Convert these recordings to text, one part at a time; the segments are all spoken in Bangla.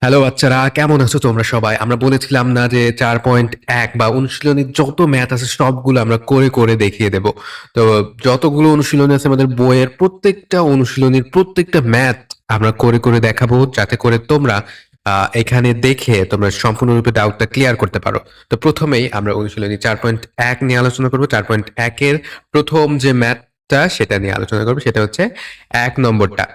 হ্যালো বাচ্চারা, কেমন আছো তোমরা সবাই? আমরা বলেছিলাম না যে 4.1 বা অনুশীলনীর যত ম্যাথ আছে সবগুলো আমরা করে করে দেখিয়ে দেব। তো যতগুলো অনুশীলনী আছে আমাদের বইয়ের প্রত্যেকটা অনুশীলনীর প্রত্যেকটা ম্যাথ আমরা করে করে দেখাবো, যাতে করে তোমরা এখানে দেখে তোমরা সম্পূর্ণরূপে ডাউটটা ক্লিয়ার করতে পারো। তো প্রথমেই আমরা অনুশীলনী 4.1 নিয়ে আলোচনা করবো। 4.1 এর প্রথম যে ম্যাথটা সেটা নিয়ে আলোচনা করবো, সেটা হচ্ছে 1 নম্বরটা।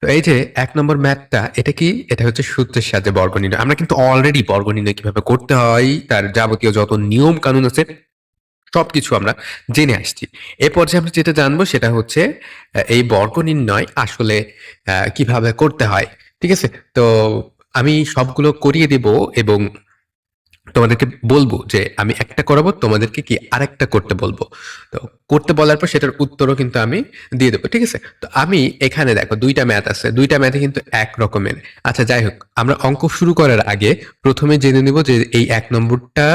তো এই যে 1 নম্বর ম্যাথটা, এটা কি? এটা হচ্ছে সূত্রের সাহায্যে বর্গ নির্ণয়। আমরা কিন্তু অলরেডি বর্গ নির্ণয় কিভাবে করতে হয় তার যাবতীয় যত নিয়ম কানুন আছে সবকিছু আমরা জেনে আসছি। এ পর্যায়ে আমরা যেটা জানবো সেটা হচ্ছে এই বর্গ নির্ণয় আসলে কিভাবে করতে হয়। ঠিক আছে? তো আমি সবগুলো করিয়ে দেব এবং তোমাদেরকে বলবো যে আমি একটা করাবো, তোমাদেরকে কি আরেকটা করতে বলবো। তো করতে বলার পর সেটার উত্তরও কিন্তু আমি দিয়ে দেবো। ঠিক আছে? তো আমি এখানে দেখো দুইটা ম্যাথ আছে, দুইটা ম্যাথে কিন্তু এক রকমের। আচ্ছা, যাই হোক, আমরা অঙ্ক শুরু করার আগে প্রথমে জেনে নিব যে এই 1 নম্বরটা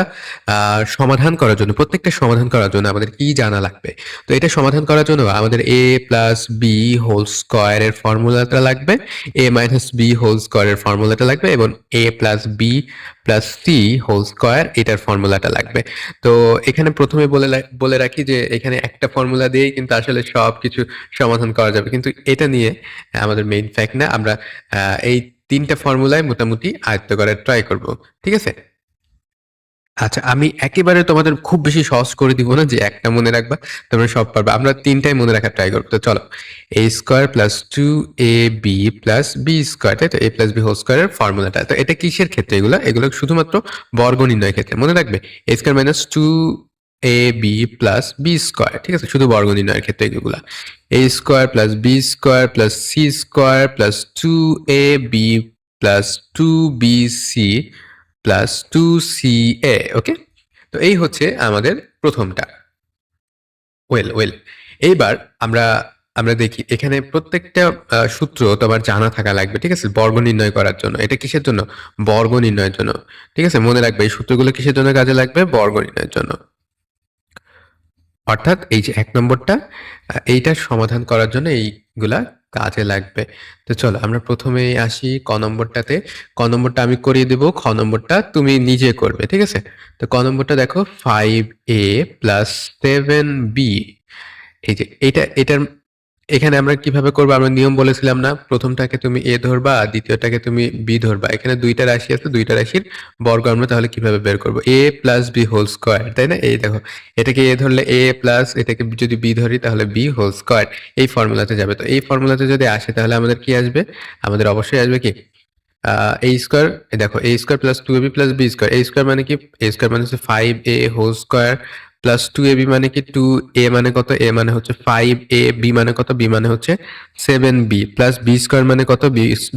সমাধান করার জন্য, প্রত্যেকটা সমাধান করার জন্য আমাদের কি জানা লাগবে। তো এটা সমাধান করার জন্য আমাদের a প্লাস বি হোল স্কোয়ারের ফর্মুলাটা লাগবে, a মাইনাস বি হোল স্কোয়ারের ফর্মুলাটা লাগবে, এবং a plus B plus C whole square এটার ফর্মুলাটা লাগবে। তো এখানে প্রথমে বলে রাখি যে এখানে একটা ফর্মুলা দিয়েই কিন্তু আসলে সবকিছু সমাধান করা যাবে, কিন্তু এটা নিয়ে আমাদের মেইন ফ্যাক্ট না। আমরা এই তিনটা ফর্মুলায় মোটামুটি আয়ত্ত করার ট্রাই করব। ঠিক আছে? আচ্ছা, আমি একেবারে তোমাদের খুব বেশি সহজ করে দিব না যে একটা মনে রাখবা, তোমরা সব পারবে। আমরা তিনটাই মনে রাখার ট্রাই করবো। তো চলো, a square plus 2ab plus B square, তাই তো? এ প্লাস বি হোল স্কোয়ারের ফর্মুলাটা। তো এটা কিসের ক্ষেত্রে? এগুলো এগুলো শুধুমাত্র বর্গ নির্ণয়ের ক্ষেত্রে মনে রাখবে। A square minus 2ab plus B square, ঠিক আছে? শুধু বর্গ নির্ণয়ের ক্ষেত্রে এগুলা। A square plus B square plus C square plus 2ab plus 2bc plus 2ca। Okay? তো এই হচ্ছে আমাদের প্রথমটা। ওয়েল ওয়েল, এইবার আমরা আমরা দেখি এখানে প্রত্যেকটা সূত্র তোমার জানা থাকা লাগবে। ঠিক আছে? বর্গ নির্ণয় করার জন্য। এটা কিসের জন্য? বর্গ নির্ণয়ের জন্য। ঠিক আছে? মনে রাখবে এই সূত্রগুলো কিসের জন্য কাজে লাগবে? বর্গ নির্ণয়ের জন্য। অর্থাৎ এই যে 1 নম্বরটা, এইটার সমাধান করার জন্য এইগুলা কাজে লাগবে। তো চলো আমরা প্রথমেই আসি ক নম্বরটাতে। ক নম্বরটা আমি করিয়ে দেব, খ নম্বরটা তুমি নিজে করবে। ঠিক আছে? তো ক নম্বরটা দেখো, 5a প্লাস 7b। এই যে এটার এখানে আমরা কিভাবে করবো? আমরা নিয়ম বলেছিলাম না, প্রথমটাকে তুমি এ ধরবা, দ্বিতীয়টাকে তুমি বি ধরবা। এখানে দুইটা রাশি আছে, দুইটা রাশির বর্গ আমরা তাহলে কিভাবে বের করবো? এ প্লাস বি হোল স্কোয়ার, তাই না? এই দেখো, এটাকে এ ধরলে এ প্লাস, এটাকে যদি বি ধরি তাহলে বি হোল স্কোয়ার। এই ফর্মুলাতে যাবে। তো এই ফর্মুলাতে যদি আসে তাহলে আমাদের কি আসবে? আমাদের অবশ্যই আসবে কি? A square. দেখো, a square plus 2ab plus B square. A square মানে কি? এ স্কোয়ার মানে হচ্ছে 5a whole square plus 2ab মানে কি? 2a মানে কত? a মানে হচ্ছে 5a, b মানে কত? b মানে হচ্ছে 7b প্লাস বি স্কোয়ার মানে কত?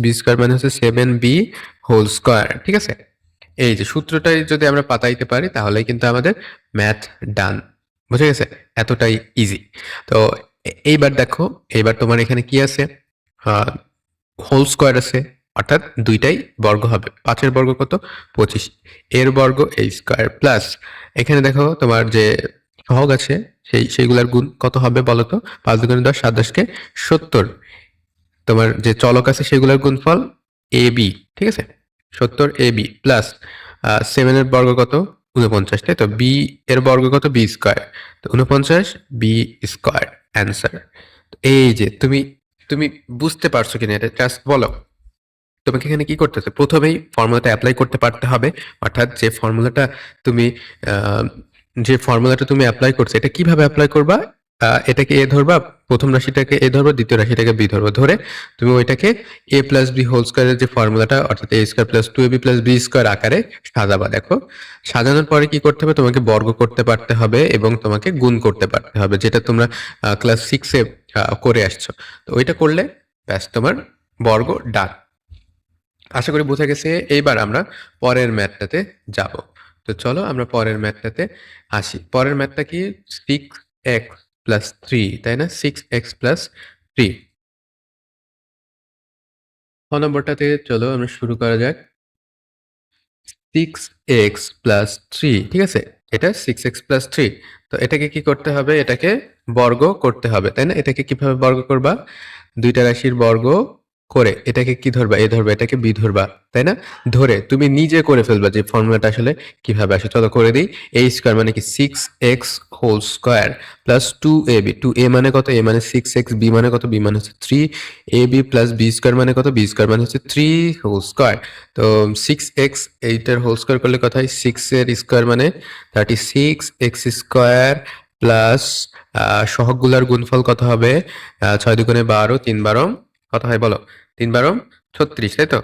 বি স্কোয়ার মানে হচ্ছে 7b হোল স্কোয়ার। ঠিক আছে? এই যে সূত্রটাই যদি আমরা পাতাইতে পারি তাহলেই কিন্তু আমাদের ম্যাথ ডান। বুঝে গেছে? এতটাই ইজি। তো এইবার দেখো, এইবার তোমার এখানে কি আছে? হোল স্কোয়ার আছে, অর্থাৎ দুইটাই বর্গ হবে। 5-এর বর্গ কত? 25। এর বর্গ এ স্কোয়ার প্লাস, এখানে দেখো তোমার যে সহগ আছে সেইগুলার গুণ কত হবে বলো তো? 5 দুগুণে 10, 7 10 কে 70। তোমার যে চলক আছে সেগুলোর গুণফল এ বি। ঠিক আছে? 70ab প্লাস 7 এর বর্গ কত? 49, তাই তো? বি এর বর্গ কত? B square. তো 49 বি স্কোয়ার অ্যান্সার। এই যে তুমি তুমি বুঝতে পারছো কিনা এটা জাস্ট বলো। তোমাকে এখানে কি করতে হবে? প্রথমেই ফর্মুলাটা অ্যাপ্লাই করতে পারতে হবে। অর্থাৎ তুমি আহ, যে ফর্মুলাটা তুমি অ্যাপ্লাই করছো এটা কিভাবে অ্যাপ্লাই করবা? এটাকে এ ধরবা, প্রথম রাশিটাকে এ ধরবা, দ্বিতীয় রাশিটাকে বি ধরবা, ধরে তুমি ওইটাকে এ প্লাস বি হোল স্কোয়ারের যে ফর্মুলাটা, অর্থাৎ a square plus 2ab plus B square আকারে সাজাবা। দেখো, সাজানোর পরে কি করতে হবে? তোমাকে বর্গ করতে পারতে হবে এবং তোমাকে গুণ করতে পারতে হবে, যেটা তোমরা ক্লাস 6-এ করে আসছো। তো ওইটা করলে ব্যাস তোমার বর্গ ডান। আশা করি বোঝা গেছে। এইবার আমরা পরের ম্যাথটাতে যাব। তো চলো আমরা পরের ম্যাথটাতে আসি। পরের ম্যাথটা কি? 6x+3, তাই না? 6x+3। ক নম্বরটাতে চলো আমরা শুরু করা যাক। 6x+3, ঠিক আছে? এটা 6x+3। তো এটাকে কি করতে হবে? এটাকে বর্গ করতে হবে, তাই না? এটাকে কিভাবে বর্গ করবা? দুইটা রাশির বর্গ করে এটাকে কি ধরবা? এ ধরবা, এটাকে বি ধরবা, তাই না? ধরে তুমি নিজে করে ফেলবা যে ফর্মুলাটা আসলে কিভাবে আসে। চলো করে দিই। a স্কয়ার মানে কি 6x whole square plus 2ab, 2a মানে কত? a মানে 6x, b মানে কত? b মানে হচ্ছে 3ab প্লাস b স্কয়ার মানে কত? b স্কয়ার মানে হচ্ছে 3 হোল স্কয়ার। তো 6x এইটার হোল স্কয়ার করলে কত হয়? 6 এর স্কয়ার মানে 36x স্কয়ার প্লাস সহগগুলার গুণফল কত হবে? 6 দুগুণে 12, 3 12 কত হয় বলো? 3 12 36, তাই তো?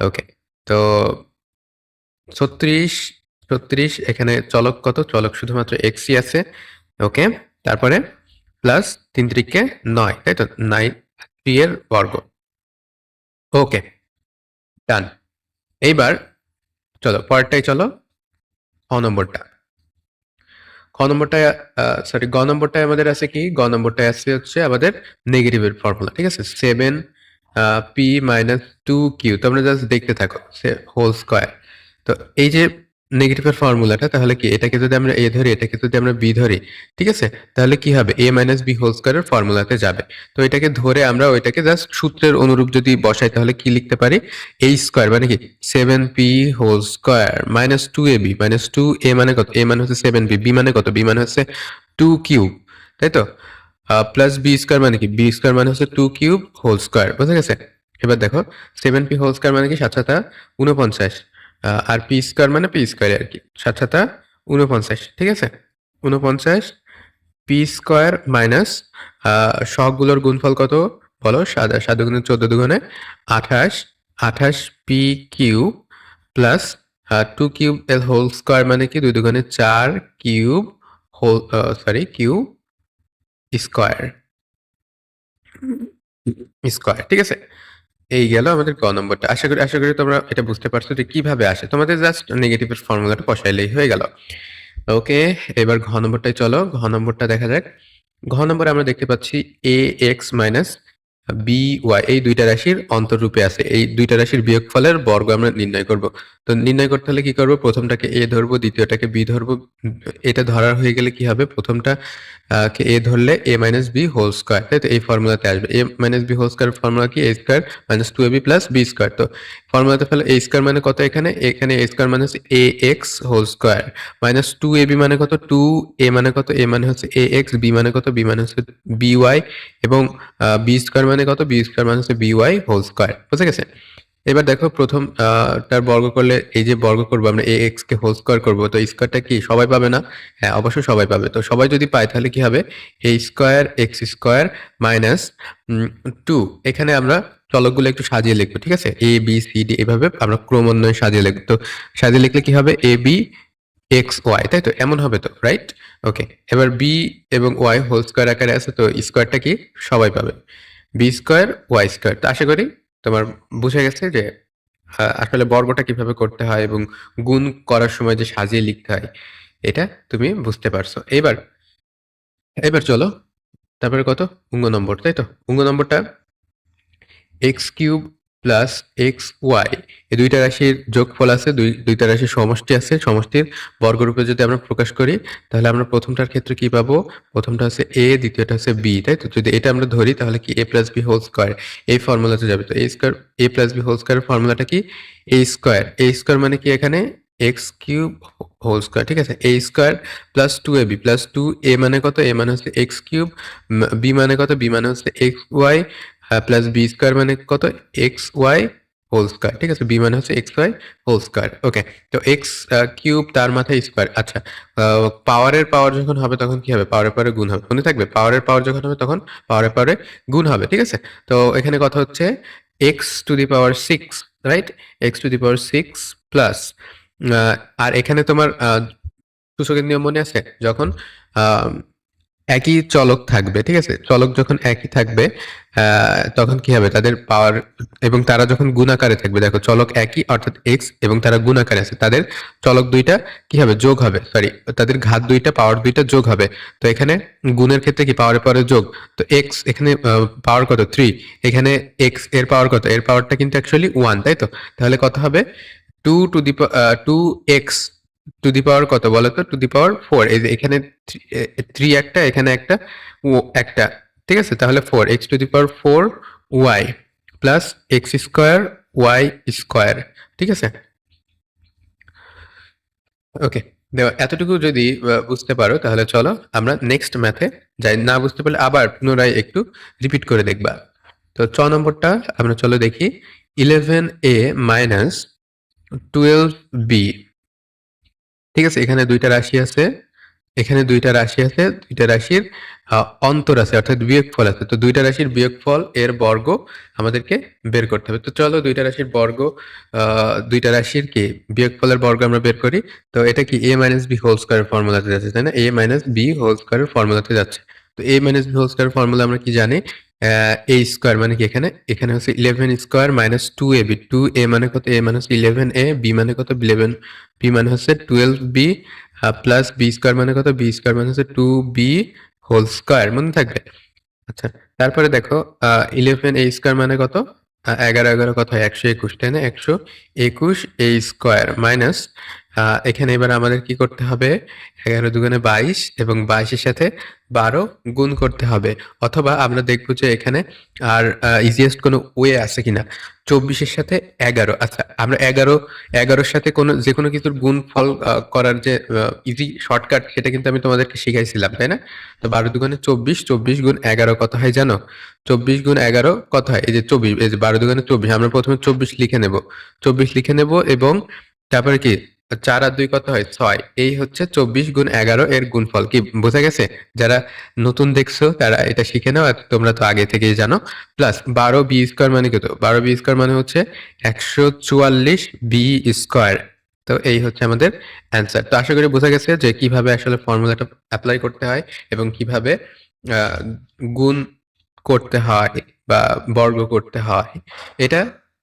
ওকে, তো 36, 36 এখানে চলক কত? চলক শুধুমাত্র এক্সই আছে। ওকে, তারপরে প্লাস 3 3 9, তাই তো? 9 3 এর বর্গ। ওকে, ডান। এইবার চলো পরেরটাই চলো, খ নম্বরটা। খ নম্বরটায় সরি গ নম্বরটায় আমাদের আছে কি? গ নম্বরটায় আছে হচ্ছে আমাদের নেগেটিভের ফর্মুলা, ঠিক আছে? 7 পি মাইনাস 2 কিউ। তোমরা জাস্ট দেখতে থাকো, হোল স্কয়ার। তো এই যে নেগেটিভের ফর্মুলাটা, তাহলে কি এটাকে যদি আমরা এ ধরি, এটাকে যদি আমরা বি ধরি, ঠিক আছে, তাহলে কি হবে? এ মাইনাস বি হোল স্কয়ারের ফর্মুলাতে যাবে। তো এটাকে ধরে আমরা ওইটাকে জাস্ট সূত্রের অনুরূপ যদি বসাই, তাহলে কি লিখতে পারি? এ স্কয়ার মানে কি 7p whole square minus 2ab, minus 2a মানে কত? a মানে হচ্ছে 7b, b মানে কত? b মানে হচ্ছে 2 কিউব, তাই তো? প্লাস বি স্কয়ার মানে কি? বি স্কয়ার মানে হচ্ছে 2 কিউব হোল স্কয়ার। বুঝা গেছে? এবার দেখো 7p হোল স্কয়ার মানে কি 7 7 49, আর পি স্কয়ার মানে পি স্কয়ার আর কি, 7 7 49, ঠিক আছে? 49 পি স্কয়ার মাইনাস সহগগুলোর গুণফল কত বলো? 7 দুগুণে 14 দুগুণে 28, 28 P cube plus 2 cube L whole square মানে কি 2 দুগুণে 4 cube whole cube square square, ঠিক আছে? এই গেল আমাদের ক নম্বরটা। আশা করি তোমরা এটা বুঝতে পারছো যে কিভাবে আসে। তোমাদের জাস্ট নেগেটিভের ফর্মুলাটা বসাইলেই হয়ে গেল। ওকে, এবার ঘ নম্বরটায় চলো। ঘ নম্বরটা দেখা যাক। ঘ নম্বরে আমরা দেখতে পাচ্ছি এ এক্স মাইনাস বি ওয়াই এই দুইটা রাশির অন্তররূপে আছে। এই দুইটা রাশির বিয়োগফলের বর্গ আমরা নির্ণয় করব। তো নির্ণয় করতে হলে কি করব? প্রথমটাকে এ ধরবো, দ্বিতীয়টাকে বি ধরবো। এটা ধরা হয়ে গেলে কি হবে? প্রথমটা কে এ ধরলে a minus B whole square, তাই তো? এই ফর্মুলাতে আসবে। A minus B whole square formula কি? A square minus 2ab plus B square. তো ফর্মুলাতে ফেলে এ স্কয়ার মানে কত? এখানে এ স্কয়ার মানে হচ্ছে a x whole square minus 2ab মানে কত? 2a মানে কত? a মানে হচ্ছে ax, b মানে কত? b মানে হচ্ছে by, এবং বি স্কয়ার মানে কত? বি স্কয়ার মানে হচ্ছে by হোল স্কয়ার। বুঝা গেছে? এবার দেখো প্রথম তার বর্গ করলে, এই যে বর্গ করবো আমরা, ax কে হোল স্কয়ার করবো, তো স্কয়ারটা কি সবাই পাবে না? হ্যাঁ, অবশ্যই সবাই পাবে। তো সবাই যদি পায় তাহলে কি হবে? a square x square minus 2। এখানে আমরা চলকগুলো একটু সাজিয়ে লিখবো, ঠিক আছে? a b c d এভাবে আমরা ক্রমান্বয়ে সাজিয়ে লিখবো। তো সাজিয়ে লিখলে কি হবে? a b এক্স ওয়াই, তাই তো? এমন হবে তো, রাইট? ওকে, এবার বি এবং ওয়াই হোল স্কয়ার আকারে আছে, তো স্কয়ারটা কি সবাই পাবে? B square Y square. তো আশা করি তোমার বুঝে গেছে যে আসলে বর্গটা কিভাবে করতে হয় এবং গুণ করার সময় যে সাজিয়ে লিখতে হয়, এটা তুমি বুঝতে পারছো। এবার এবার চলো, তারপরে কত? অঙ্গ নম্বর, তাই তো? অঙ্গ নম্বরটা X cube plus X Y, এই দুইটা রাশির যোগফল আছে, দুইটা রাশির সমষ্টি আছে। সমষ্টির বর্গরূপে যদি আমরা প্রকাশ করি, তাহলে আমরা প্রথমটার ক্ষেত্রে কি পাবো? প্রথমটা হচ্ছে এ, দ্বিতীয়টা হচ্ছে বি, তাই তো? যদি এটা আমরা ধরি তাহলে কি এ প্লাস বি হোল স্কয়ার এই ফর্মুলাতে যাবে। তো এ স্কয়ার, এ প্লাস বি হোল স্কয়ার ফর্মুলাটা কি? এ স্কয়ার, এ স্কয়ার মানে কি এখানে এক্স কিউব হোল স্কয়ার, ঠিক আছে? এ square plus 2ab plus 2a মানে কত? a মানে হচ্ছে এক্স কিউব, বি মানে কত? বি মানে হচ্ছে X Y plus B square মানে কত? এক্স ওয়াই হোল স্কয়ার, ঠিক আছে? বি মানে হচ্ছে এক্স ওয়াই হোল স্কয়ার। ওকে, তো এক্স কিউব তার মাথায় স্কয়ার। আচ্ছা, পাওয়ারের পাওয়ার যখন হবে তখন কি হবে? পাওয়ারের পাওয়ারে গুণ হবে, মনে থাকবে? পাওয়ারের পাওয়ার যখন হবে তখন পাওয়ারের পাওয়ারে গুণ হবে, ঠিক আছে? তো এখানে কথা হচ্ছে x to the power six, right? X to the power six plus, আর এখানে তোমার সূচকের নিয়ম মনে আছে? যখন আহ একই চলক থাকবে, ঠিক আছে? চলক যখন একই থাকবে তখন কি হবে? তাদের পাওয়ার, এবং তারা যখন গুণাকারে থাকবে, দেখো চলক একই অর্থাৎ এক্স, এবং তারা গুণাকারে আছে, তাদের চলক দুইটা কি হবে? যোগ হবে, সরি, তাদের ঘাত দুইটা, পাওয়ার দুইটা যোগ হবে। তো এখানে গুণের ক্ষেত্রে কি পাওয়ারে পাওয়ারে যোগ। তো এক্স এখানে পাওয়ার কত? 3। এখানে এক্স এর পাওয়ার কত? এর পাওয়ারটা কিন্তু অ্যাকচুয়ালি 1, তাই তো? তাহলে কত হবে? 2x টু দি পাওয়ার কত বলো তো? Two the power 4। এই যে এখানে 3 একটা, এখানে একটা, ও একটা, ঠিক আছে? তাহলে 4 X to the power 4 Y plus X square Y square. ঠিক আছে, ওকে। এতটুকু যদি বুঝতে পারো তাহলে চলো আমরা নেক্সট ম্যাথে যাই। না বুঝতে পারলে আবার পুনরায় একটু রিপিট করে দেখবা। তো নম্বরটা আমরা চলো দেখি। 11a minus 12b। ঠিক আছে, এখানে দুইটা রাশি আছে, এখানে দুইটা রাশি আছে, দুইটা রাশির অন্তর আছে অর্থাৎ বিয়োগফল আছে। তো দুইটা রাশির বিয়োগফল এর বর্গ আমাদেরকে বের করতে হবে। তো চলো দুইটা রাশির বর্গ, দুইটা রাশির কি বিয়োগফলের বর্গ আমরা বের করি। তো এটা কি a minus B whole square ফর্মুলাতে যাচ্ছে, তাই না? a minus B whole square ফর্মুলাতে যাচ্ছে। তো a minus B whole square formula আমরা কি জানি? a স্কোয়ার মানে কি, এখানে এখানে হচ্ছে 11 স্কোয়ার মাইনাস 2ab। 2a মানে কত? a মানে হচ্ছে 11a, b মানে কত? 11, b মানে হচ্ছে 12b, প্লাস বি স্কোয়ার মানে কত? বি স্কোয়ার মানে হচ্ছে 2b হোল স্কোয়ার, মনে থাকবে? আচ্ছা, তারপরে দেখো 11 a স্কোয়ার মানে কত? 11 11 কত হয়? 121, তাই না? 121 a স্কোয়ার মাইনাস, এখানে এবার আমাদের কি করতে হবে? 11 দুগুণে 22 এবং 22 এর সাথে 12 গুণ করতে হবে। অথবা আমরা দেখবো যে এখানে আর ইজিয়েস্ট কোনো ওয়ে আছে কিনা। 24 এর সাথে 11, আচ্ছা আমরা 11 সাথে কোনো যে কোনো কিছুর গুণফল করার যে ইজি শর্টকাট, সেটা কিন্তু আমি তোমাদেরকে শিখাইছিলাম, তাই না? তো 12 দুগুণে 24, 24 গুণ 11 কত হয় জানো? 24 গুণ 11 কত হয়? এই যে 24, এই যে 12 দুগুণে 24, আমরা প্রথমে 24 লিখে নেব, 24 লিখে নেব এবং তারপরে কি 4 আর 2 কত হয়? 6। এই হচ্ছে 24 গুণ 11 এর গুণফল। কি বোঝা গেছে? যারা নতুন দেখছো তারা এটা শিখে নাও, আর তোমরা তো আগে থেকেই জানো। প্লাস 12 বি স্কোয়ার মানে কত? 12 বি স্কোয়ার মানে হচ্ছে 144 বি স্কোয়ার। তো এই হচ্ছে আমাদের অ্যান্সার। তো আশা করি বোঝা গেছে যে কিভাবে আসলে ফর্মুলাটা অ্যাপ্লাই করতে হয় এবং কিভাবে আহ, গুণ করতে হয় বা বর্গ করতে হয়। এটা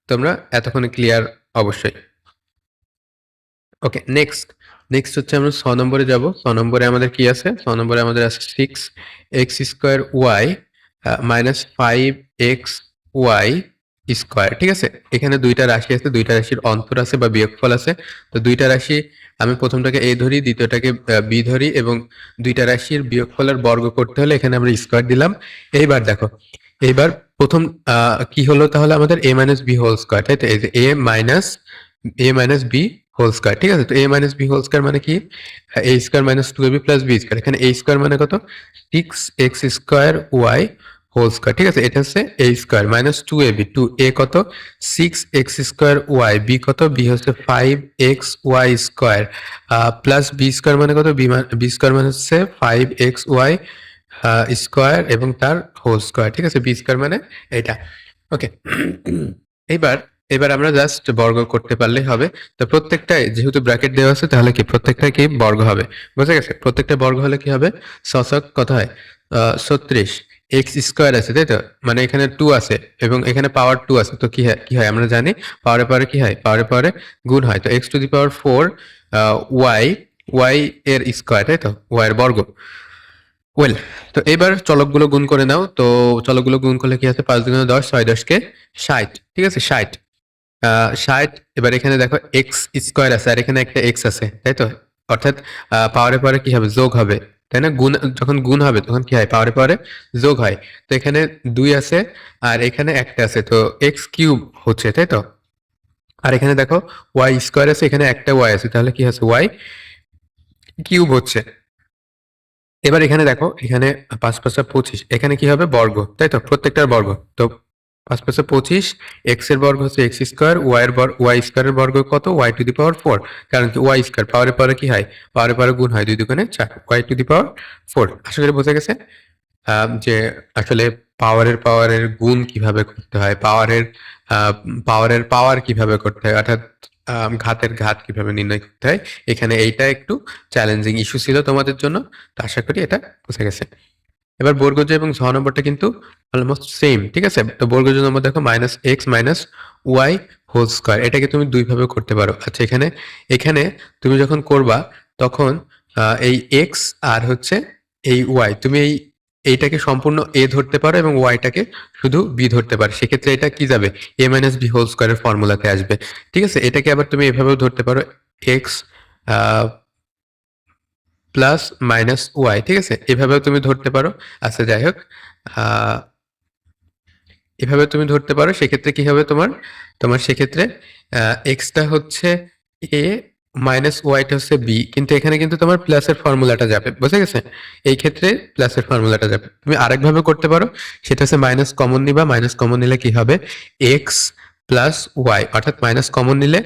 তোমরা এতক্ষণে ক্লিয়ার অবশ্যই। ওকে, নেক্সট হচ্ছে আমরা 6 নম্বরে যাব। 6 নম্বরে আমাদের কি আছে? 6 নম্বরে আমাদের আছে 6x square Y minus 5x Y square. ঠিক আছে, এখানে দুইটা রাশি আছে, দুইটা রাশির অন্তর আছে বা বিয়োগফল আছে। তো দুইটা রাশি আমি প্রথমটাকে a ধরি, দ্বিতীয়টাকে b ধরি, এবং দুইটা রাশির বিয়োগফলের বর্গ করতে হলে এখানে আমরা স্কোয়ার দিলাম। এইবার দেখো, এইবার প্রথম কি হলো তাহলে? আমাদের a minus B whole square, তাই তো? এই যে a minus B whole square. ঠিক আছে, তো a minus B whole square মানে কি? a square minus 2ab plus B square. এখানে a স্কোয়ার মানে কত? 6x square Y whole square. ঠিক আছে, এটা হচ্ছে a square minus 2ab, 2a কত? 6x স্কোয়ার ওয়াই, b কত? b হচ্ছে 5x Y square, plus B square মানে কত? বি স্কোয়ার মানে হচ্ছে 5x ওয়াই স্কোয়ার এবং তার হোল স্কোয়ার। ঠিক আছে, বি স্কোয়ার মানে এটা। ওকে, এইবার এবার আমরা জাস্ট বর্গ করতে পারলেই হবে। তো প্রত্যেকটাই যেহেতু ব্র্যাকেট দেওয়া আছে, তাহলে কি প্রত্যেকটাই কি বর্গ হবে? বুঝা গেছে? প্রত্যেকটা বর্গ হলে কি হবে? শতক কত হয়? 36 এক্স স্কোয়ার আছে, তাই তো? মানে এখানে 2 আছে এবং এখানে পাওয়ার 2 আছে। তো কি হয় আমরা জানি, পাওয়ারে পাওয়ারে কি হয়? পাওয়ারে পাওয়ারে গুণ হয়। তো X to the power 4 Y, Y এর স্কোয়ার, তাই তো? ওয়াই এর বর্গ। ওয়েল, তো এবার চলকগুলো গুণ করে নাও। তো চলকগুলো গুণ করলে কি আছে? 5 দুগুণে 10, 6 10 60। ঠিক আছে, 60, 60। এবার এখানে দেখো এক্স স্কোয়ার আছে আর এখানে একটা এক্স আছে, তাই তো? অর্থাৎ পাওয়ারে পাওয়ারে কি হবে? যোগ হবে, তাই না? গুণ, যখন গুণ হবে তখন কি হয়? পাওয়ারে পাওয়ারে যোগ হয়। তো এখানে 2 আছে আর এখানে একটা আছে, তো এক্স কিউব হচ্ছে, তাই তো? আর এখানে দেখো ওয়াই স্কোয়ার আছে, এখানে একটা ওয়াই আছে, তাহলে কি আছে? ওয়াই কিউব হচ্ছে। এবার এখানে দেখো, এখানে 5 5 25, এখানে কি হবে? বর্গ, তাই তো? প্রত্যেকটার বর্গ। তো 5 5 25, এক্স এর বর্গ হচ্ছে এক্স স্কোয়ার, ওয়াই এর বর্গ, ওয়াই স্কোয়ারের বর্গ কত? Y to the power 4। কারণ কি? ওয়াই স্কোয়ার পাওয়ারে পাওয়ারে কি হয়? পাওয়ারে পাওয়ারে গুণ হয়, 2 দুগুণে 4, ওয়াই টু দি পাওয়ার 4। আশা করি বোঝা গেছে যে আসলে পাওয়ারের গুণ কিভাবে করতে হয়, পাওয়ারের পাওয়ার কিভাবে করতে হয়, অর্থাৎ ঘাতের ঘাত কিভাবে নির্ণয় করতে হয়। এখানে এইটা একটু চ্যালেঞ্জিং ইস্যু ছিল তোমাদের জন্য। তো আশা করি এটা বুঝে গেছে। এবার বর্গজ এবং ঝ নম্বরটা কিন্তু অলমোস্ট সেম। ঠিক আছে, তো বর্গজ নম্বর দেখো minus X minus Y whole square, এটাকে তুমি দুইভাবে করতে পারো। আচ্ছা, এখানে এখানে তুমি যখন করবা তখন এই এক্স আর হচ্ছে এই ওয়াই, তুমি এইটাকে সম্পূর্ণ এ ধরতে পারো এবং ওয়াইটাকে শুধু বি ধরতে পারো। সেক্ষেত্রে এটা কি যাবে? এ মাইনাস বি হোল স্কোয়ারের ফর্মুলাতে আসবে। ঠিক আছে, এটাকে আবার তুমি এভাবেও ধরতে পারো, এক্স প্লাস মাইনাস ওয়াই। ঠিক আছে, এভাবেও তুমি ধরতে পারো। আচ্ছা যাই হোক, এভাবে তুমি ধরতে পারো। সেক্ষেত্রে কি হবে তোমার? তোমার সেক্ষেত্রে এক্সটা হচ্ছে এ মাইনাস ওয়াইটা হচ্ছে বি, কিন্তু এখানে কিন্তু তোমার প্লাসের ফর্মুলাটা যাবে, বুঝে গেছে? এই ক্ষেত্রে প্লাসের ফর্মুলাটা যাবে। তুমি আরেকভাবে করতে পারো, সেটা হচ্ছে মাইনাস কমন নিবা। মাইনাস কমন নিলে কি হবে? এক্স প্লাস ওয়াই, অর্থাৎ মাইনাস কমন নিলে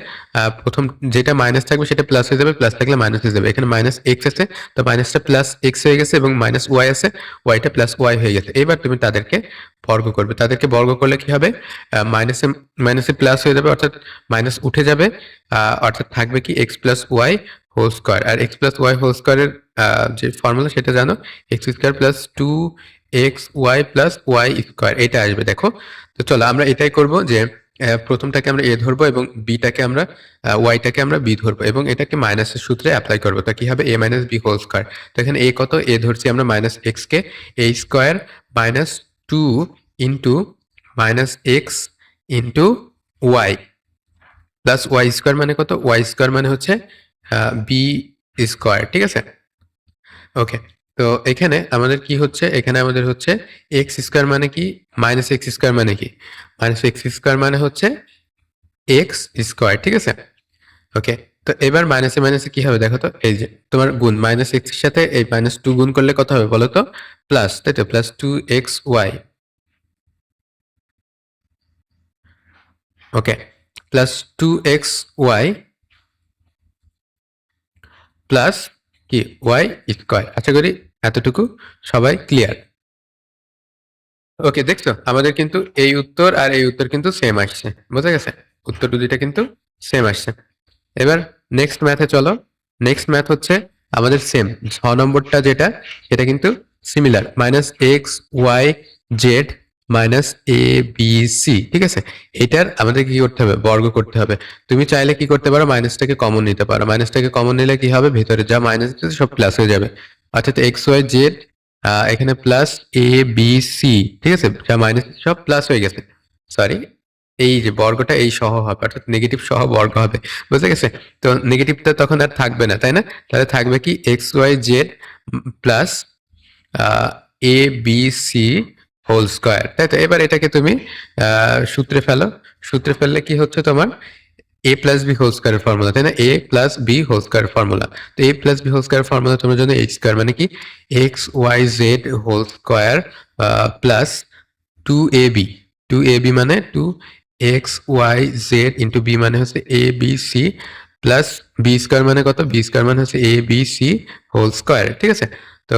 প্রথম যেটা মাইনাস থাকবে সেটা প্লাস হয়ে যাবে, প্লাস থাকলে মাইনাস হয়ে যাবে। এখানে মাইনাস এক্স আছে, তো মাইনাসটা প্লাস এক্স হয়ে গেছে, এবং মাইনাস ওয়াই আছে, ওয়াইটা প্লাস ওয়াই হয়ে গেছে। এবার তুমি তাদেরকে বর্গ করবে। তাদেরকে বর্গ করলে কি হবে? মাইনাসে মাইনাসে প্লাস হয়ে যাবে, অর্থাৎ মাইনাস উঠে যাবে, অর্থাৎ থাকবে কি x plus y whole square. আর এক্স প্লাস ওয়াই হোল স্কোয়ারের যে ফর্মুলা সেটা জানো, x square plus two x Y plus y square, এটা আসবে। দেখো, তো চলো আমরা এটাই করব যে প্রথমটাকে আমরা এ ধরবো এবং বিটাকে আমরা ওয়াইটাকে আমরা বি ধরবো, এবং এটাকে মাইনাসের সূত্রে অ্যাপ্লাই করবো। তো কি হবে? A minus B whole square. তো এখানে এ কত? এ ধরছি আমরা মাইনাস এক্স কে, a square minus two into minus x into y plus y square মানে কত? ওয়াই স্কোয়ার মানে হচ্ছে বি স্কোয়ার, ঠিক আছে? ওকে, তো এখানে আমাদের কি হচ্ছে? এখানে আমাদের হচ্ছে এক্স স্কোয়ার মানে কি, মাইনাস এক্স স্কোয়ার মানে কি? মাইনাস এক্স স্কোয়ার মানে হচ্ছে এক্স স্কোয়ার, ঠিক আছে? ওকে, তো এবার মাইনাসে মাইনাসে কি হবে দেখো তো? এই যে তোমার গুণ, মাইনাস এক্স এর সাথে এই মাইনাস টু গুণ করলে কত হবে বলো তো? প্লাস, তাই তো? Plus two x y. Okay, plus two x Y plus কি ওয়াই স্কোয়ার। আশা করি এতটুকু সবাই ক্লিয়ার। ওকে, দেখছো আমাদের কিন্তু এই উত্তর আর এই উত্তর কিন্তু সেম আসছে, বোঝা গেছে? উত্তর দুইটা কিন্তু সেম আসছে। এবার নেক্সট ম্যাথে চলো। নেক্সট ম্যাথ হচ্ছে আমাদের সেম, 6 নম্বরটা যেটা, সেটা কিন্তু similar. Minus x y z minus a b c, ঠিক আছে? এটার আমাদের কি করতে হবে? বর্গ করতে হবে। তুমি চাইলে কি করতে পারো? মাইনাসটাকে কমন নিতে পারো। মাইনাসটাকে কমন নিলে কি হবে? ভেতরে যা মাইনাস আছে সব প্লাস হয়ে যাবে, অর্থাৎ এক্স ওয়াই জেড এখানে প্লাস এ বি সি, ঠিক আছে? যা মাইনাস সব প্লাস হয়ে গেছে। সরি, এই যে বর্গটা এই সহ হবে, অর্থাৎ নেগেটিভ সহ বর্গ হবে, বুঝে গেছে? তো নেগেটিভটা তখন আর থাকবে না, তাই না? তাহলে থাকবে কি এক্স ওয়াই জেড প্লাস এ বি সি হোল স্কোয়ার, তাই তো? এবার এটাকে তুমি সূত্রে ফেলো। সূত্রে ফেললে কি হচ্ছে তোমার? A plus b whole square formula, তাই না? A plus b whole square formula. তো a plus b whole square formula তোমরা জানো, এইচ স্কোয়ার মানে কি x y z whole square plus two a b. Two a b মানে two x y z into b মানে হচ্ছে a b c plus B square মানে কত? বি স্কোয়ার মানে হচ্ছে a b c whole square, ঠিক আছে? তো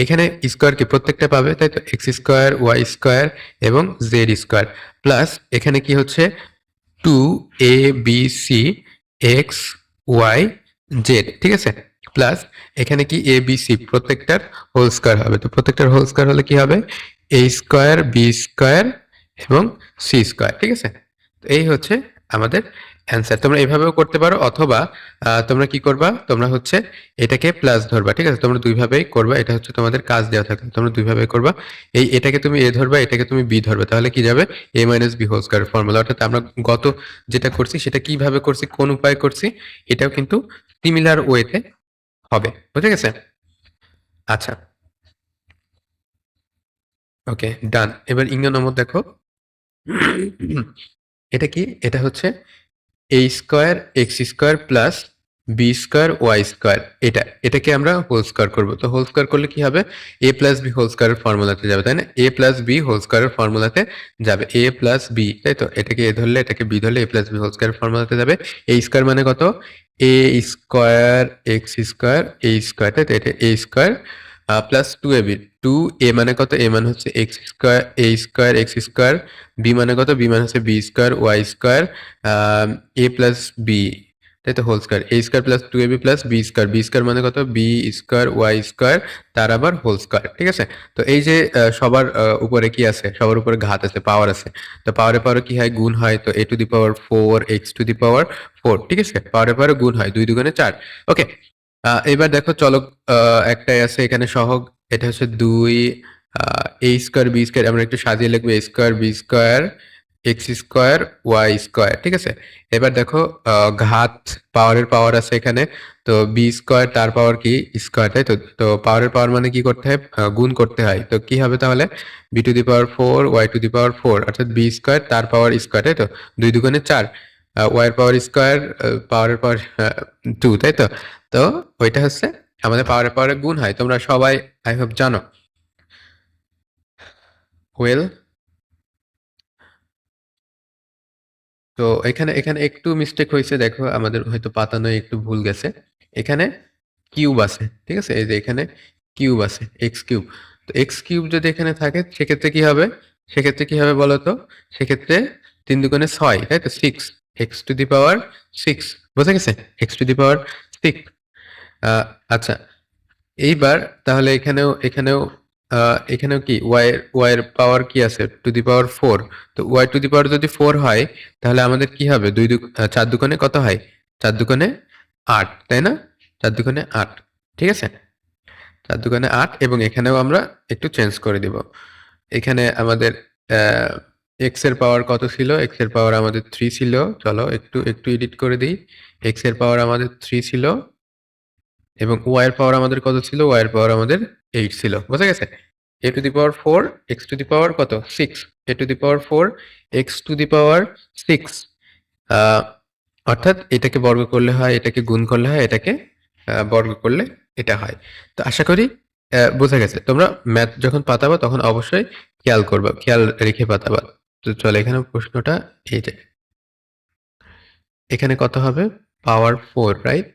এখানে স্কোয়ার কি প্রত্যেকটা পাবে, তাই তো? এক্স স্কোয়ার ওয়াই স্কোয়ার এবং জেড স্কোয়ার প্লাস এখানে কি হচ্ছে? Two a b c x y z, ঠিক আছে? প্লাস এখানে কি এ বি সি প্রত্যেকটার হোল স্কোয়ার হবে। তো প্রত্যেকটার হোল স্কোয়ার হলে কি হবে? এ স্কোয়ার বি স্কোয়ার এবং সি স্কোয়ার, ঠিক আছে? তো এই হচ্ছে আমাদের অ্যান্সার। তোমরা এভাবেও করতে পারো, অথবা তোমরা কি করবা? তোমরা হচ্ছে এটাকে প্লাস ধরবা, ঠিক আছে? তোমরা দুইভাবেই করবা, এটা হচ্ছে তোমাদের কাজ দেওয়া থাকবে, তোমরা দুইভাবেই করবা। এটাকে তুমি এ ধরবা, এটাকে তুমি বি ধরবে, তাহলে কি যাবে? A minus B whole square formula. অর্থাৎ আমরা গত যেটা করছি সেটা কিভাবে করছি, কোন উপায়ে করছি, এটাও কিন্তু সিমিলার ওয়েতে হবে, বুঝে গেছে? আচ্ছা, ওকে, ডান। এবার ইঙ্গ নম্বর দেখো। এটা কি? এটা হচ্ছে a square x square plus B square Y square, এটাকে আমরা হোল স্কোয়ার করবো। তো হোল স্কোয়ার করলে কি হবে? এ প্লাস বি হোল স্কোয়ারের ফর্মুলাতে যাবে, তাই না? এ প্লাস বি হোল স্কোয়ারের ফর্মুলাতে যাবে, এ প্লাস বি, তাই তো? এটাকে এ ধরলে এটাকে বি ধরলে এ প্লাস বি হোল স্কোয়ারের ফর্মুলাতে যাবে। এ স্কোয়ার মানে কত? A square x square a square, তাই তো? এটা a square plus two a b. Two a মানে কত? এ মানে হচ্ছে x square a square x square, b মানে কত? বি মানে হচ্ছে b square Y square a plus b, তাই তো? Whole square. A square plus two a b plus B square, b square মানে কত? বি স্কোয়ার ওয়াই স্কোয়ার, তার আবার হোল স্কোয়ার, ঠিক আছে? তো এই যে সবার উপরে কি আছে? সবার উপরে ঘাত আছে, পাওয়ার আছে। তো পাওয়ারে পাওয়ারে কি হয়? গুণ হয়। তো a to the power four x to the power four, ঠিক আছে? পাওয়ারে পাওয়ারে গুণ হয়, দুই দুগুণে চার। ওকে, এবার দেখো চলক একটাই আছে এখানে সহগ, এটা হচ্ছে দুই এ স্কোয়ার বি স্কোয়ার। আমরা একটু সাজিয়ে লিখবো a square b square x square Y square, ঠিক আছে। এবার দেখো ঘাত পাওয়ারের পাওয়ার আছে এখানে, তো বি স্কোয়ার তার পাওয়ার কি স্কোয়ার, তাই তো। তো পাওয়ারের পাওয়ার মানে কি করতে হয়, গুণ করতে হয়। তো কি হবে তাহলে, B to the power four Y to the power four, অর্থাৎ বি স্কোয়ার তার পাওয়ার স্কোয়ার, তাই তো। দুই দুগুণে চার, ওয়াই এর পাওয়ার স্কোয়ার পাওয়ারের পাওয়ার টু, তাই তো। তো ওইটা হচ্ছে আমাদের পাওয়ারের পাওয়ারে গুণ হয়, তোমরা সবাই আই হোপ জানো। ওয়েল, তো এখানে এখানে একটু মিস্টেক হয়েছে, দেখো আমাদের হয়তো পাতানোয় একটু ভুল গেছে। এখানে কিউব আছে, ঠিক আছে, এই যে এখানে কিউব আছে, এক্স কিউব। তো এক্স কিউব যদি এখানে থাকে সেক্ষেত্রে কি হবে, সেক্ষেত্রে কি হবে বলো তো, সেক্ষেত্রে তিন দুগুণে ছয়, তাই তো, six, x to the power six, বোঝা গেছে, x to the power six. আচ্ছা, এইবার তাহলে এখানেও এখানেও কি ওয়াই এর পাওয়ার কি আছে, টু দি পাওয়ার ফোর। তো ওয়াই টু দি পাওয়ার যদি ফোর হয় তাহলে আমাদের কি হবে, চার দুকোণে কত হয়, চার দুকোণে আট, তাই না, চার দুকোণে আট, ঠিক আছে, চার দুকোণে আট। এবং এখানেও আমরা একটু চেঞ্জ করে দিব, এখানে আমাদের এক্স এর পাওয়ার কত ছিল, এক্স এর পাওয়ার আমাদের থ্রি ছিল, চলো একটু একটু এডিট করে দিই। এক্স এর পাওয়ার আমাদের থ্রি ছিল, এবং ওয়াই এর পাওয়ার আমাদের কত ছিল, ওয়াই এর পাওয়ার আমাদের এইট ছিল, বোঝা গেছে। A to the power four x to the power কত six, a to the power four x to the power six. অর্থাৎ এটাকে বর্গ করলে হয়, এটাকে গুণ করলে হয়, এটাকে বর্গ করলে এটা হয়। তো আশা করি বোঝা গেছে। তোমরা ম্যাথ যখন পাতাবা তখন অবশ্যই খেয়াল করবা, খেয়াল রেখে পাতাবা। তো চলো এখানে প্রশ্নটা এই যে, এখানে কত হবে, পাওয়ার ফোর, রাইট।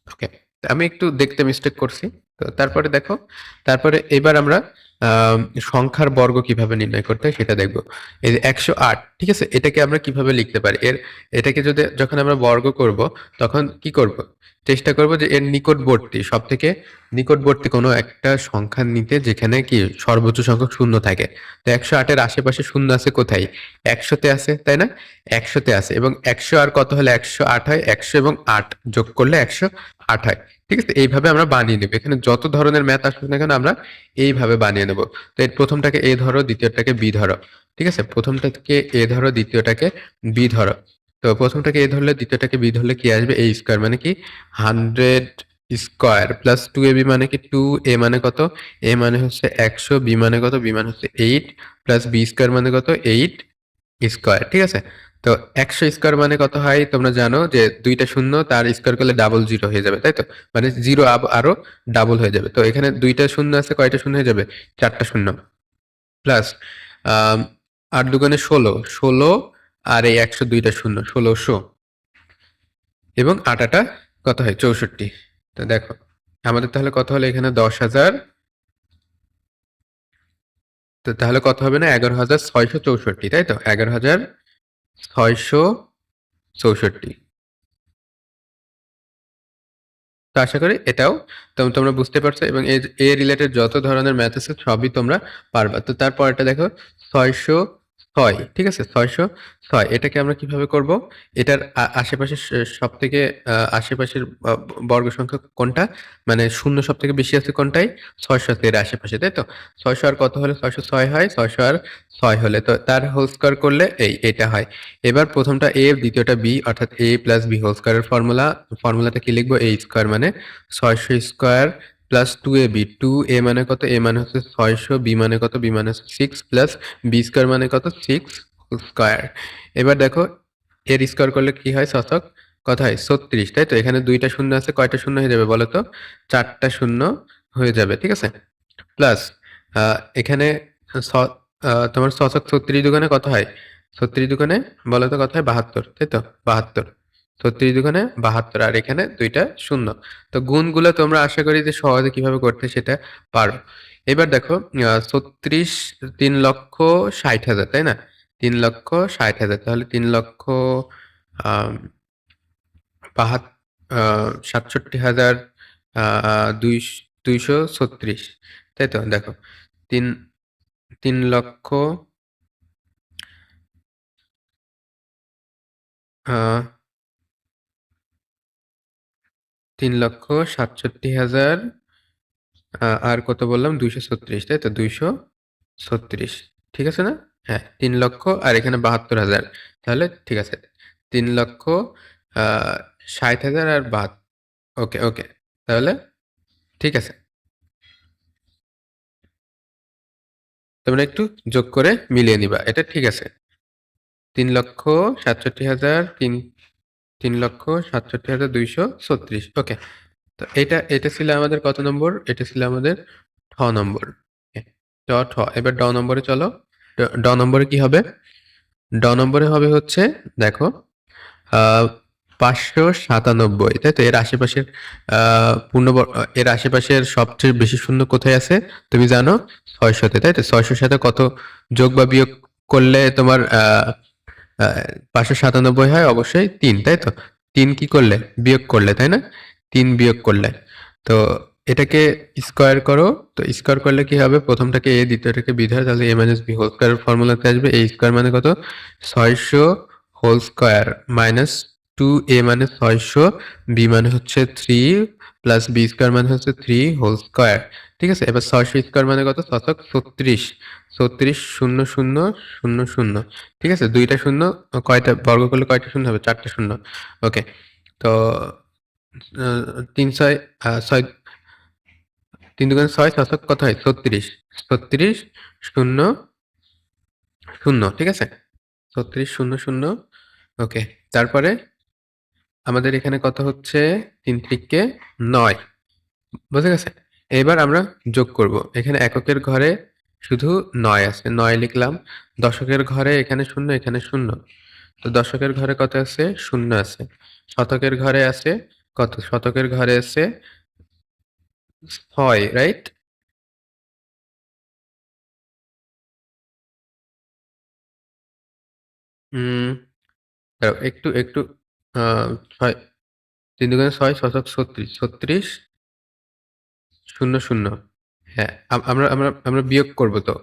ওকে, আমি একটু দেখতে মিস্টেক করছি। তো তারপরে দেখো, তারপরে এবার আমরা আম, সংখ্যার বর্গ কিভাবে নির্ণয় করতে হয় সেটা দেখবো। এই যে 108, ঠিক আছে, এটাকে আমরা কিভাবে লিখতে পারি, এটাকে যদি যখন আমরা বর্গ করব তখন কি করব, চেষ্টা করব যে এর নিকটবর্তী, সব থেকে নিকটবর্তী কোনো একটা সংখ্যা নিতে যেখানে কি সর্বোচ্চ সংখ্যক শূন্য থাকে। তো 108-এর আশেপাশে শূন্য আছে কোথায়, একশোতে আছে, তাই না, একশোতে আছে। এবং একশো আর কত হলে 108 হয়, একশো এবং আট যোগ করলে 108 হয়, ঠিক আছে। এইভাবে আমরা বানিয়ে নেবো, এখানে যত ধরনের ম্যাথ আসুক না কেন আমরা এইভাবে বানিয়ে নেবো। তো এর প্রথমটাকে এ ধরো, দ্বিতীয়টাকে বি ধরো, ঠিক আছে, প্রথমটাকে এ ধরো, দ্বিতীয়টাকে বি ধরো। তো প্রথমটাকে এ ধরলে দ্বিতীয়টাকে বি ধরলে কি আসবে, এ স্কোয়ার মানে কি 100 square plus two a b মানে কি টু, এ মানে কত, এ মানে হচ্ছে 100, বি মানে কত, বি মানে হচ্ছে এইট, প্লাস বি স্কোয়ার মানে কত, এইট স্কোয়ার, ঠিক আছে। তো 100 স্কোয়ার মানে কত হয় তোমরা জানো, যে দুইটা শূন্য তার স্কোয়ার করলে ডাবল জিরো হয়ে যাবে, তাই তো, মানে জিরো আরো ডাবল হয়ে যাবে। তো এখানে দুইটা শূন্য আছে, কয়টা শূন্য হয়ে যাবে, চারটা শূন্য, প্লাস আট দুগুণে ষোলো, ষোলো আর এই 100 দুইটা শূন্য, 1600, এবং আটাটা কত হয়, 64। তো দেখো আমাদের তাহলে কত হলো এখানে, 10,000। তো তাহলে কত হবে না, 11,664, তাই তো, 11,664। তো আশা করি এটাও তোমরা বুঝতে পারছো, এবং এ রিলেটেড যত ধরনের ম্যাথ আছে সবই তোমরা পারবা। তো তারপরটা দেখো, 606, ঠিক আছে, 606, এটাকে আমরা কিভাবে করব, এটার আশেপাশে সব থেকে আশেপাশের বর্গ সংখ্যা কোনটা, মানে শূন্য সব থেকে বেশি আছে কোনটাই, 600 এর আশেপাশে, তাই তো। 600 আর কত হলে 606 হয়, 600 আর 6 হলে তো তার হোল স্কোয়ার করলে এটা হয়। এবার প্রথমটা এ, দ্বিতীয়টা বি, অর্থাৎ এ প্লাস বি হোল স্কোয়ারের ফর্মুলাটা কি লিখবো, এ স্কোয়ার মানে 600 square plus two a b, two a মানে কত, এ মানে হচ্ছে 600, বি মানে কত, বি মানে হচ্ছে সিক্স, প্লাস বি স্কোয়ার মানে কত, সিক্স স্কোয়ার। এবার দেখো এর স্কোয়ার করলে কি হয়, শতক কত হয়, 36, তাই তো। এখানে দুইটা শূন্য আছে, কয়টা শূন্য হয়ে যাবে বলো তো, চারটা শূন্য হয়ে যাবে, ঠিক আছে। প্লাস এখানে তোমার শতক 36 দুগুণে কত হয়, 36 দুগুণে বলো তো কত হয়, 72, তাই তো, 72, 36 দুগুণে 72, আর এখানে দুইটা শূন্য। তো গুণগুলো তোমরা আশা করি যে সহজে কিভাবে করতে সেটা পারো। এবার দেখো 36, 3,60,000, তাই না, 3,60,000, তাহলে 67,000 236, তাই তো। দেখো তিন তিন লক্ষ 3,67,000 আর কত বললাম, 236, তাই তো, 236, ঠিক আছে না। হ্যাঁ 3,00,000 আর এখানে 72,000, তাহলে ঠিক আছে 3,60,000 আর 72। ওকে ওকে, তাহলে ঠিক আছে, তোমরা একটু যোগ করে মিলিয়ে নিবা, এটা ঠিক আছে। 3,67,000, 3,67,236। ওকে, তো এটা ছিল আমাদের কত নম্বর? এটা ছিল আমাদের ঠ নম্বর। ওকে, ঠ। এবার ড নম্বরে চলো। ড নম্বরে কি হবে? ড নম্বরে হবে হচ্ছে, দেখো, 597, তাই তো? এর আশেপাশের এর আশেপাশের সবচেয়ে বেশি শূন্য কোথায় আছে তুমি জানো? 600-তে, তাই তো? 600-র সাথে কত যোগ বা বিয়োগ করলে তোমার 597 হয়? অবশ্যই 3, তাই তো? 3 কি করলে? বিয়োগ করলে, তাই না? 3 বিয়োগ করলে। তো এটাকে স্কোয়ার করো। তো স্কোয়ার করলে কি হবে? প্রথমটাকে এ, দ্বিতীয়টাকে বি ধরে, তাহলে এ মাইনাস বি হোল স্কোয়ার ফর্মুলাতে আসবে। এ স্কোয়ার মানে কত? 600 হোল স্কোয়ার মাইনাস 2a মানে 600, বি মানে হচ্ছে 3, প্লাস বি স্কোয়ার মানে হচ্ছে 3 হোল স্কোয়ার। ঠিক আছে, এবার 600 স্কোয়ার মানে কত? 36। 36 শূন্য শূন্য শূন্য শূন্য। ঠিক আছে, দুইটা শূন্য কয়টা বর্গ করলে কয়টা শূন্য হবে? 4টা শূন্য। ওকে, তো 3 6 6, 3 দুগুণে 6, 6 কত হয়? 36। 36 শূন্য শূন্য। ঠিক আছে, 36 শূন্য শূন্য। ওকে, তারপরে আমাদের এখানে কত হচ্ছে? 3 3 9। বুঝে গেছে? এবার আমরা যোগ করব। এখানে এককের ঘরে শুধু 9 আছে, 9 লিখলাম। দশকের ঘরে এখানে শূন্য, এখানে শূন্য। তো দশকের ঘরে কত আছে? শূন্য আছে। শতকের ঘরে আছে কত? শতকের ঘরে আছে 6, রাইট? উম দাঁড়াও, একটু একটু 6, 3 দুগুণে 6, 6 36, 36 শূন্য শূন্য। হ্যাঁ, আমরা আমরা আমরা বিয়োগ করব তো।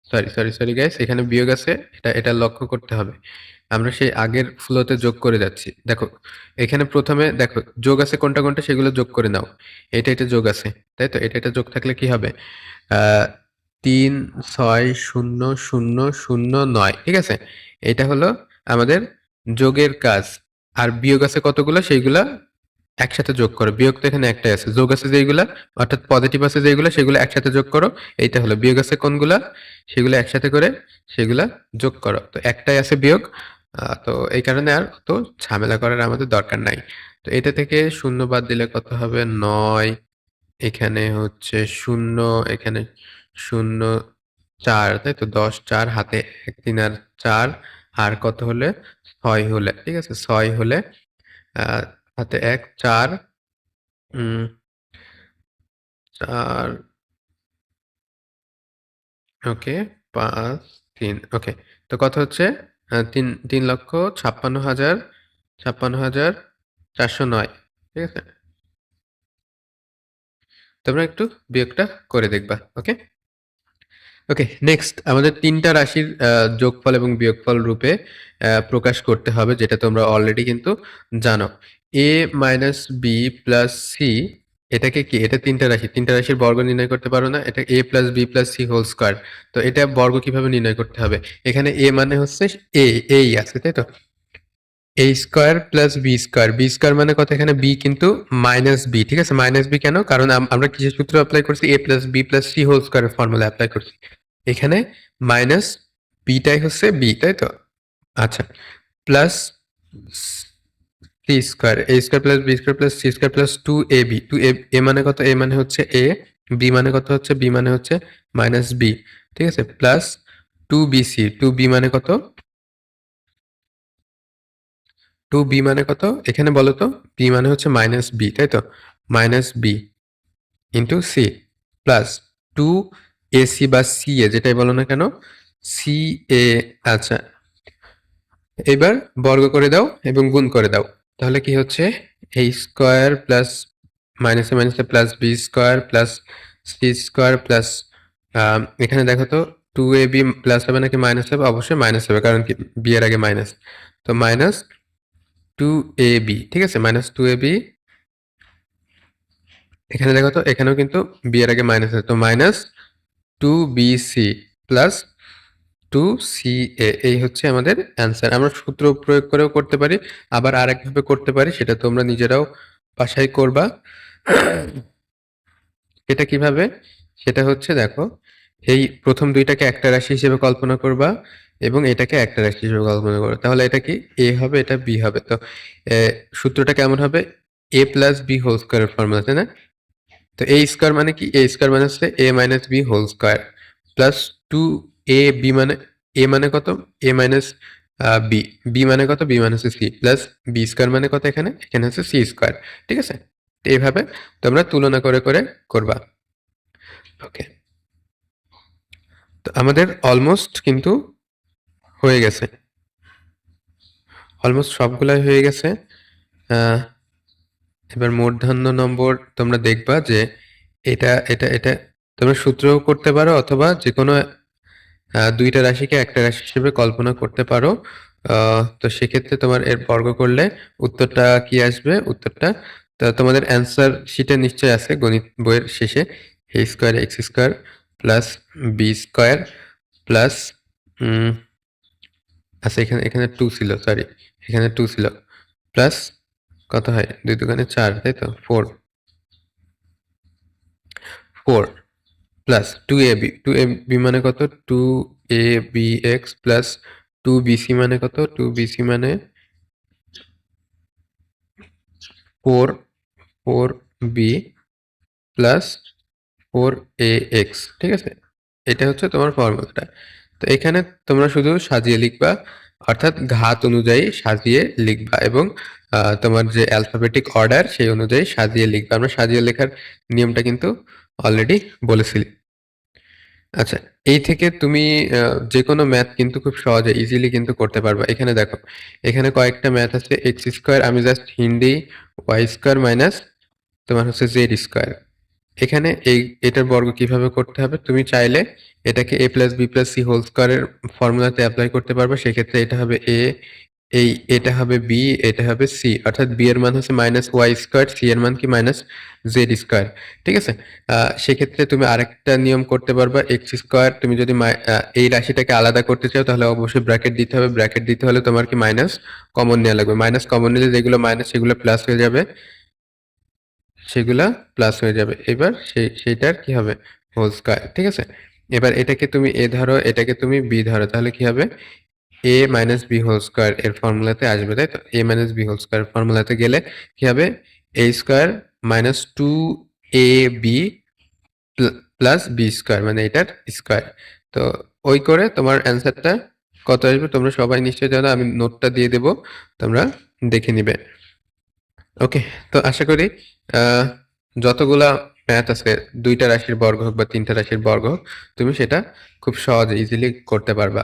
সরি সরি সরি গাইস, এখানে বিয়োগ আছে, এটা লক্ষ্য করতে হবে। আমরা সেই আগের ফ্লোতে যোগ করে যাচ্ছি। দেখো, এখানে প্রথমে দেখো যোগ আছে কোনটা কোনটা, সেগুলো যোগ করে নাও। এটা যোগ আছে, তাই তো? এটা যোগ থাকলে কি হবে? 3 6 0 0 0 9, ঠিক আছে? এটা হলো আমাদের যোগের কাজ। আর বিয়োগ আছে কতগুলো, সেইগুলা একসাথে যোগ করো। বিয়োগ তো এখানে একটাই আছে। যোগ আছে যেইগুলা, অর্থাৎ পজিটিভ আছে যেইগুলা, সেগুলো একসাথে যোগ করো। এইটা হলো বিয়োগ আছে কোনগুলা, সেগুলো একসাথে করে সেগুলা যোগ করো। তো একটাই আছে বিয়োগ। তো এই কারণে আর তো ঝামেলা করার আমাদের দরকার নাই। তো এটা থেকে শূন্য বাদ দিলে কত হবে? 9, এখানে হচ্ছে শূন্য, এখানে শূন্য 4, তাই তো? 10 4 হাতে 1 3 আর 4, আর কত হলে? 6 হলে, ঠিক আছে? 6 হলে আহ হাতে 1 4, 4, ওকে, 5 3, ওকে। তো কত হচ্ছে? 3,56,56,409। ঠিক আছে, তোমরা একটু বিয়োগটা করে দেখবা। ওকে ওকে, নেক্সট আমাদের তিনটা রাশির যোগফল এবং বিয়োগফল রূপে প্রকাশ করতে হবে, যেটা তোমরা অলরেডি কিন্তু জানো। এ মাইনাস বি প্লাস সি, এটাকে কি? এটা তিনটা রাশি, তিনটা রাশির বর্গ নির্ণয় করতে পারো না? এটা a plus B plus C whole square. তো এটা বর্গ কিভাবে নির্ণয় করতে হবে? এখানে এ মানে হচ্ছে এ, এই আছে, তাই তো? A square plus B square, b square মানে কত? এখানে বি কিন্তু মাইনাস বি, ঠিক আছে? মাইনাস বি কেন? কারণ আমরা কিসের সূত্র অ্যাপ্লাই করছি? A plus B plus C whole স্কোয়ারের ফর্মুলা অ্যাপ্লাই করছি। এখানে মাইনাস বিটাই হচ্ছে বি, তাই তো? আচ্ছা, plus C square, a square plus B square plus C square plus 2ab, a মানে কত? এ মানে হচ্ছে এ, বি মানে কত হচ্ছে? বি মানে হচ্ছে মাইনাস বি, ঠিক আছে? প্লাস 2bc, 2b মানে কত? 2b মানে কত এখানে বলো তো? বি মানে হচ্ছে মাইনাস বি, তাই তো? Minus B into C, plus 2ac বা সি এ, যেটাই বলো না কেন, সি এ। আচ্ছা, এবার বর্গ করে দাও এবং গুণ করে দাও। তাহলে কি হচ্ছে? এ স্কোয়ার প্লাস মাইনাসে মাইনাসে plus B square plus C square plus, এখানে দেখো তো 2ab প্লাস হবে নাকি মাইনাস হবে? অবশ্যই মাইনাস হবে, কারণ কি বি এর আগে মাইনাস। তো মাইনাস 2ab, ঠিক আছে? মাইনাস 2ab, এখানে দেখো তো এখানেও কিন্তু বি এর আগে মাইনাস আছে, তো মাইনাস 2bc প্লাস 2CA এই হচ্ছে আমাদের অ্যান্সার। আমরা সূত্র প্রয়োগ করেও করতে পারি, আবার আরেকভাবে করতে পারি, সেটা তোমরা নিজেরাও বাসায় করবা। এটা কিভাবে? সেটা হচ্ছে দেখো, এই প্রথম ২ টাকে একটা রাশি হিসেবে কল্পনা করবা এবং এটাকে একটা রাশি হিসেবে কল্পনা করবা। তাহলে এটা কি? A হবে, এটা B হবে। তো সূত্রটা কেমন হবে? A + B হোল স্কয়ারের ফর্মুলা, তাই না? তো A স্কয়ার মানে কি? A স্কয়ার মানে হচ্ছে A - B whole square plus 2AB মানে A মানে কত? A minus B। B মানে কত? B মানে হচ্ছে C প্লাস B স্কয়ার মানে কত এখানে? এখানে হচ্ছে C স্কয়ার। ঠিক আছে? তো এইভাবে তোমরা তুলনা করে করবা। ওকে। তো আমাদের অলমোস্ট কিন্তু হয়ে গেছে। অলমোস্ট সবগুলাই হয়ে গেছে। এবার মূর্ধন্য নম্বর তোমরা দেখবা যে এটা তোমরা সূত্রও করতে পারো অথবা যেকোনো ২ টা রাশিকে একটা রাশি হিসেবে কল্পনা করতে পারো। তো সেক্ষেত্রে তোমার এর বর্গ করলে উত্তরটা কি আসবে? উত্তরটা তোমাদের অ্যান্সার শিটে নিশ্চয়ই আছে গণিত বইয়ের শেষে। a square x square plus b square plus আচ্ছা এখানে 2 ছিল, সরি, এখানে 2 ছিল। প্লাস কত হয়? ২ দুগুণে ৪, তাই তো? 4 প্লাস 2ab মানে কত? 2abx প্লাস 2bc মানে কত? 2bc মানে 4b প্লাস 4ax। ঠিক আছে? এটা হচ্ছে তোমার ফর্মুলাটা। তো এখানে তোমরা শুধু সাজিয়ে লিখবা, অর্থাৎ ঘাত অনুযায়ী সাজিয়ে লিখবা এবং তোমার যে অ্যালফাবেটিক অর্ডার সেই অনুযায়ী সাজিয়ে লিখবা। আমরা সাজিয়ে লেখার নিয়মটা কিন্তু অলরেডি বলেছি। আচ্ছা, এই থেকে তুমি যেকোনো ম্যাথ কিন্তু খুব সহজে ইজিলি কিন্তু করতে পারবা। এখানে দেখো, এখানে কয়েকটা ম্যাথ আছে। এক্স স্কোয়ার আমি just Hindi, Y square minus তোমার হচ্ছে জেড স্কোয়ার। এখানে এটার বর্গ কিভাবে করতে হবে? তুমি চাইলে এটাকে a plus B plus C whole স্কোয়ারের ফর্মুলাতে অ্যাপ্লাই করতে পারবে। সেক্ষেত্রে এটা হবে a, এটা হবে b, এটা হবে c, অর্থাৎ b এর মান হচ্ছে মাইনাস ওয়াই স্কোয়ার, c এর মান কি? Minus Z square. ঠিক আছে? সেক্ষেত্রে তুমি আরেকটা নিয়ম করতে পারবা, এক্স স্কোয়ার তুমি যদি এই রাশিটাকে আলাদা করতে চাও তাহলে অবশ্যই ব্র্যাকেট দিতে হবে। ব্র্যাকেট দিতে হলে তোমার কি? মাইনাস কমন নেওয়া লাগবে। মাইনাস কমন নিলে যেগুলো মাইনাস সেগুলো প্লাস হয়ে যাবে, সেগুলা প্লাস হয়ে যাবে। এবার সেইটার কি হবে? Whole square. ঠিক আছে? এবার এটাকে তুমি a ধরো, এটাকে তুমি b ধরো, তাহলে কি হবে? a minus B whole square এর ফর্মুলাতে আসবে, তাই তো? a minus B whole square ফর্মুলাতে গেলে কি হবে? a square minus 2ab plus B square মানে এটার স্কয়ার। তো ওই করে তোমার অ্যান্সারটা কত আসবে তোমরা সবাই নিশ্চয়ই জানো, আমি নোটটা দিয়ে দেব, তোমরা দেখে নিবে। ওকে, তো আশা করি যতগুলা ম্যাথ আছে, ২ টা রাশির বর্গ হোক বা ৩ টা রাশির বর্গ হোক, তুমি সেটা খুব সহজে ইজিলি করতে পারবা।